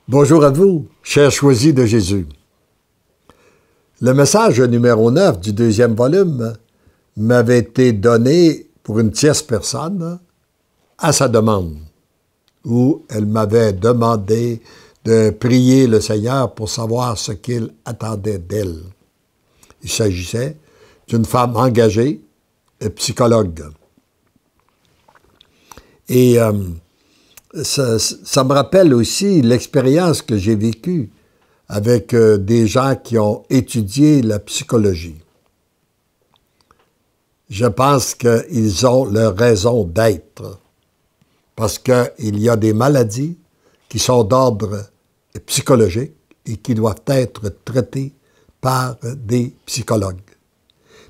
Bonjour à vous, chers choisis de Jésus. Le message numéro 9 du deuxième volume m'avait été donné pour une tierce personne à sa demande, où elle m'avait demandé de prier le Seigneur pour savoir ce qu'il attendait d'elle. Il s'agissait d'une femme engagée et psychologue. Et ça me rappelle aussi l'expérience que j'ai vécue avec des gens qui ont étudié la psychologie. Je pense qu'ils ont leur raison d'être, parce qu'il y a des maladies qui sont d'ordre psychologique et qui doivent être traitées par des psychologues.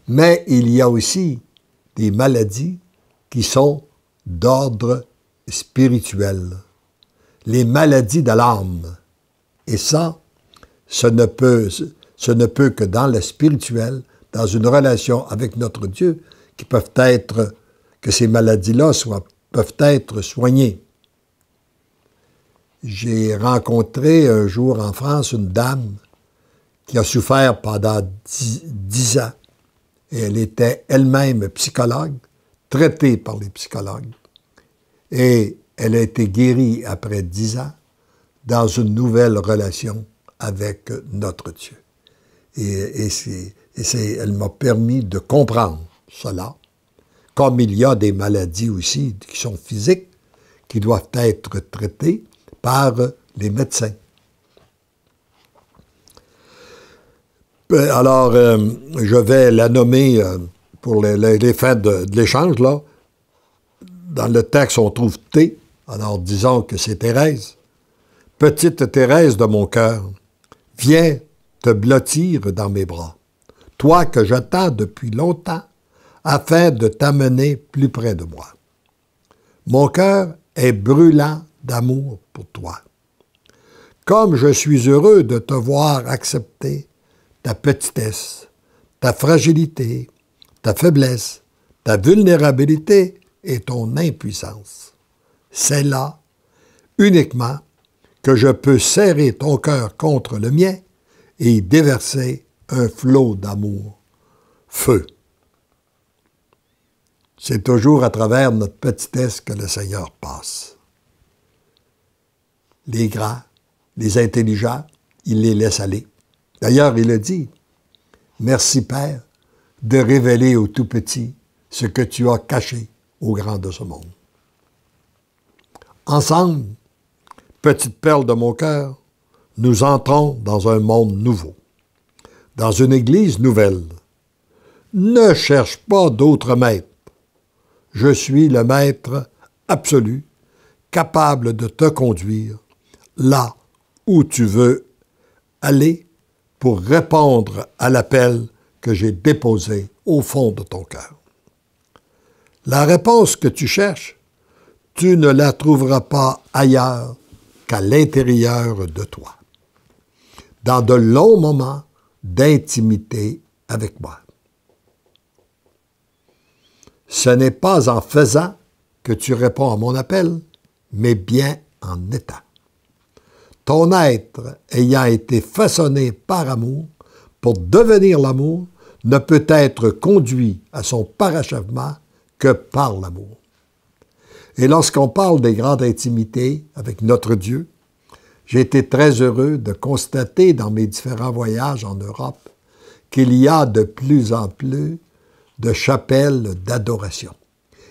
Mais il y a aussi des maladies qui sont d'ordre spirituel, les maladies de l'âme. Et ça, ce ne peut que dans le spirituel, dans une relation avec notre Dieu, que ces maladies-là peuvent être soignées. J'ai rencontré un jour en France une dame qui a souffert pendant 10 ans. Et elle était elle-même psychologue, traitée par les psychologues. Et elle a été guérie après 10 ans dans une nouvelle relation avec notre Dieu. Elle m'a permis de comprendre cela, comme il y a des maladies aussi qui sont physiques, qui doivent être traitées par les médecins. Alors, je vais la nommer pour les fins de l'échange, là. Dans le texte, on trouve T. Alors, disons que c'est Thérèse. Petite Thérèse de mon cœur, viens te blottir dans mes bras, toi que j'attends depuis longtemps, afin de t'amener plus près de moi. Mon cœur est brûlant d'amour pour toi. Comme je suis heureux de te voir accepter ta petitesse, ta fragilité, ta faiblesse, ta vulnérabilité et ton impuissance. C'est là, uniquement, que je peux serrer ton cœur contre le mien et y déverser un flot d'amour. Feu. C'est toujours à travers notre petitesse que le Seigneur passe. Les grands, les intelligents, il les laisse aller. D'ailleurs, il a dit, « Merci, Père, de révéler aux tout petits ce que tu as caché aux grands de ce monde. » Ensemble, petite perle de mon cœur, nous entrons dans un monde nouveau, dans une église nouvelle. Ne cherche pas d'autre maître. Je suis le maître absolu, capable de te conduire là où tu veux aller pour répondre à l'appel que j'ai déposé au fond de ton cœur. La réponse que tu cherches, tu ne la trouveras pas ailleurs qu'à l'intérieur de toi, dans de longs moments d'intimité avec moi. Ce n'est pas en faisant que tu réponds à mon appel, mais bien en étant. Ton être ayant été façonné par amour pour devenir l'amour ne peut être conduit à son parachèvement que par l'amour. Et lorsqu'on parle des grandes intimités avec notre Dieu, j'ai été très heureux de constater dans mes différents voyages en Europe qu'il y a de plus en plus de chapelles d'adoration.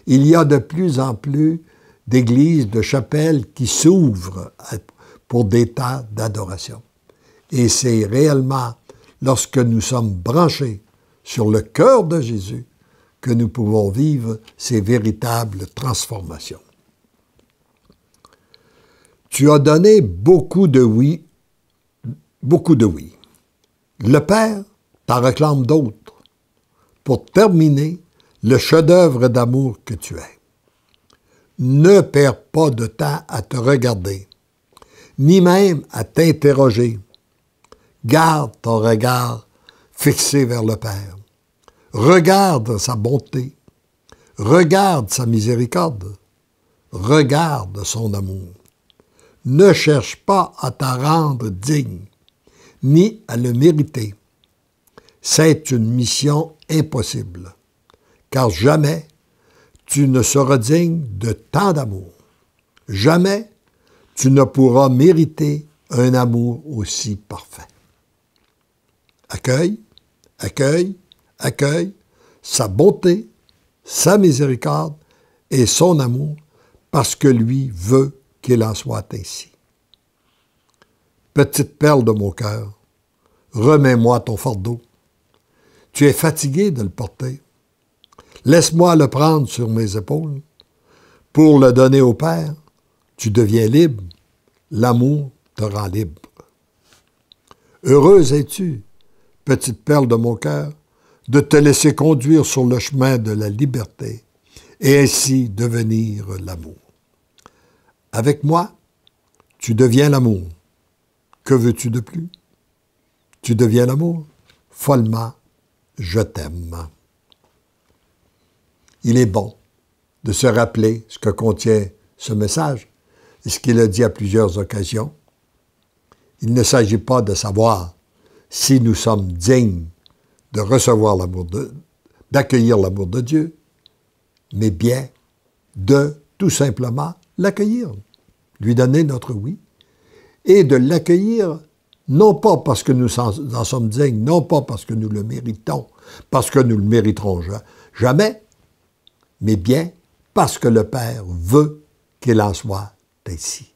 Il y a de plus en plus d'églises, de chapelles qui s'ouvrent pour des temps d'adoration. Et c'est réellement lorsque nous sommes branchés sur le cœur de Jésus que nous pouvons vivre ces véritables transformations. Tu as donné beaucoup de oui. Le Père t'en réclame d'autres pour terminer le chef-d'œuvre d'amour que tu es. Ne perds pas de temps à te regarder, ni même à t'interroger. Garde ton regard fixé vers le Père. Regarde sa bonté. Regarde sa miséricorde. Regarde son amour. Ne cherche pas à t'en rendre digne, ni à le mériter. C'est une mission impossible, car jamais tu ne seras digne de tant d'amour. Jamais tu ne pourras mériter un amour aussi parfait. Accueille, accueille, accueille sa bonté, sa miséricorde et son amour, parce que lui veut qu'il en soit ainsi. Petite perle de mon cœur, remets-moi ton fardeau. Tu es fatigué de le porter. Laisse-moi le prendre sur mes épaules. Pour le donner au Père, tu deviens libre. L'amour te rend libre. Heureuse es-tu, petite perle de mon cœur, de te laisser conduire sur le chemin de la liberté et ainsi devenir l'amour. Avec moi, tu deviens l'amour. Que veux-tu de plus? Tu deviens l'amour. Follement, je t'aime. Il est bon de se rappeler ce que contient ce message et ce qu'il a dit à plusieurs occasions. Il ne s'agit pas de savoir si nous sommes dignes de recevoir d'accueillir l'amour de Dieu, mais bien de tout simplement l'accueillir, lui donner notre oui, et de l'accueillir non pas parce que nous en sommes dignes, non pas parce que nous le méritons, parce que nous le mériterons jamais, mais bien parce que le Père veut qu'il en soit ainsi.